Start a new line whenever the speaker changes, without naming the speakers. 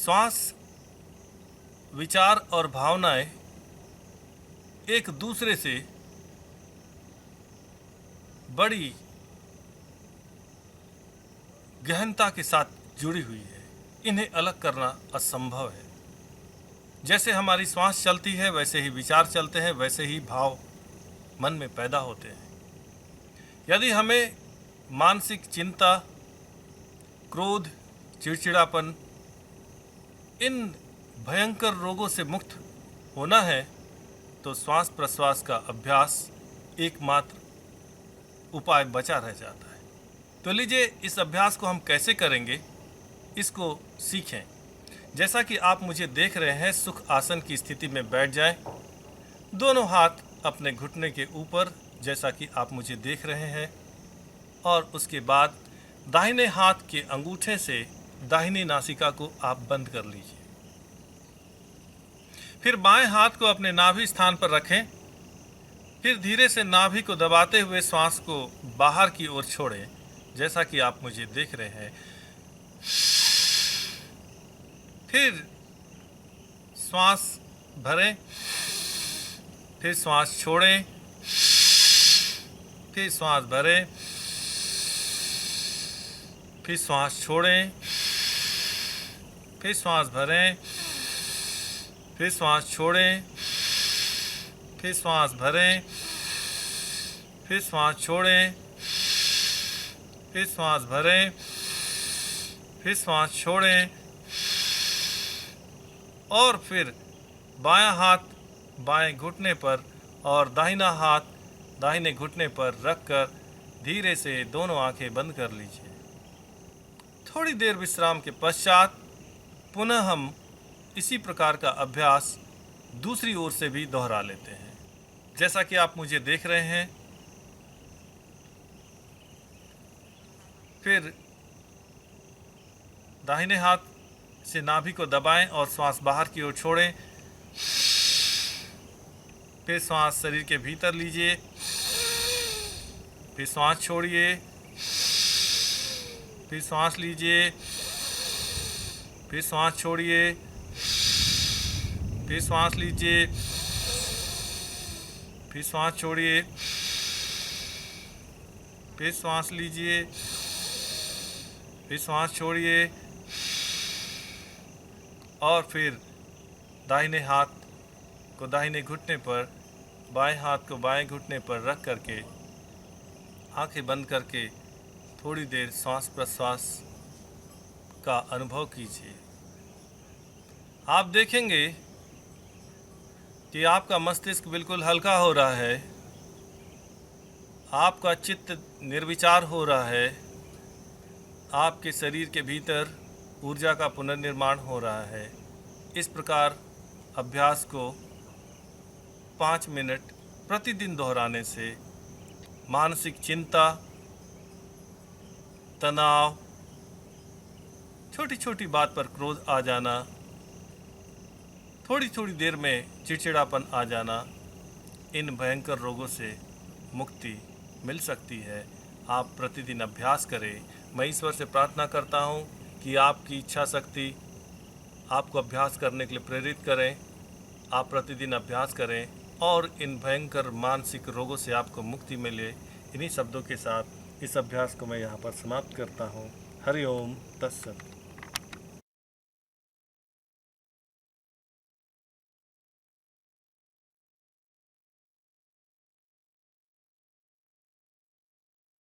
श्वास, विचार और भावनाएं एक दूसरे से बड़ी गहनता के साथ जुड़ी हुई है। इन्हें अलग करना असंभव है। जैसे हमारी श्वास चलती है वैसे ही विचार चलते हैं, वैसे ही भाव मन में पैदा होते हैं। यदि हमें मानसिक चिंता, क्रोध, चिड़चिड़ापन, इन भयंकर रोगों से मुक्त होना है तो श्वास प्रश्वास का अभ्यास एकमात्र उपाय बचा रह जाता है। तो लीजिए, इस अभ्यास को हम कैसे करेंगे, इसको सीखें। जैसा कि आप मुझे देख रहे हैं, सुख आसन की स्थिति में बैठ जाएं। दोनों हाथ अपने घुटने के ऊपर, जैसा कि आप मुझे देख रहे हैं, और उसके बाद दाहिने हाथ के अंगूठे से दाहिनी नासिका को आप बंद कर लीजिए। फिर बाएं हाथ को अपने नाभि स्थान पर रखें। फिर धीरे से नाभि को दबाते हुए श्वास को बाहर की ओर छोड़ें, जैसा कि आप मुझे देख रहे हैं। फिर श्वास भरें, फिर श्वास छोड़ें, फिर श्वास भरें, फिर श्वास छोड़ें, फिर श्वास भरें, फिर श्वास छोड़ें, फिर श्वास भरें, फिर श्वास छोड़ें, फिर श्वास भरें, फिर श्वास छोड़ें, और फिर बायां हाथ बाएं घुटने पर और दाहिना हाथ दाहिने घुटने पर रखकर धीरे से दोनों आंखें बंद कर लीजिए। थोड़ी देर विश्राम के पश्चात पुनः हम इसी प्रकार का अभ्यास दूसरी ओर से भी दोहरा लेते हैं, जैसा कि आप मुझे देख रहे हैं। फिर दाहिने हाथ से नाभि को दबाएं और श्वास बाहर की ओर छोड़ें। फिर श्वास शरीर के भीतर लीजिए, फिर श्वास छोड़िए, फिर श्वास लीजिए, फिर श्वास छोड़िए, फिर श्वास लीजिए, फिर श्वास छोड़िए, फिर श्वास लीजिए, फिर श्वास छोड़िए, और फिर दाहिने हाथ को दाहिने घुटने पर, बाएं हाथ को बाएं घुटने पर रख करके आंखें बंद करके थोड़ी देर श्वास प्रश्वास का अनुभव कीजिए। आप देखेंगे कि आपका मस्तिष्क बिल्कुल हल्का हो रहा है, आपका चित्त निर्विचार हो रहा है, आपके शरीर के भीतर ऊर्जा का पुनर्निर्माण हो रहा है। इस प्रकार अभ्यास को 5 मिनट प्रतिदिन दोहराने से मानसिक चिंता, तनाव, छोटी छोटी बात पर क्रोध आ जाना, थोड़ी थोड़ी देर में चिड़चिड़ापन आ जाना, इन भयंकर रोगों से मुक्ति मिल सकती है। आप प्रतिदिन अभ्यास करें। मैं ईश्वर से प्रार्थना करता हूँ कि आपकी इच्छा शक्ति आपको अभ्यास करने के लिए प्रेरित करें। आप प्रतिदिन अभ्यास करें और इन भयंकर मानसिक रोगों से आपको मुक्ति मिले। इन्हीं शब्दों के साथ इस अभ्यास को मैं यहाँ पर समाप्त करता हूँ। हरि ओम तत्सत।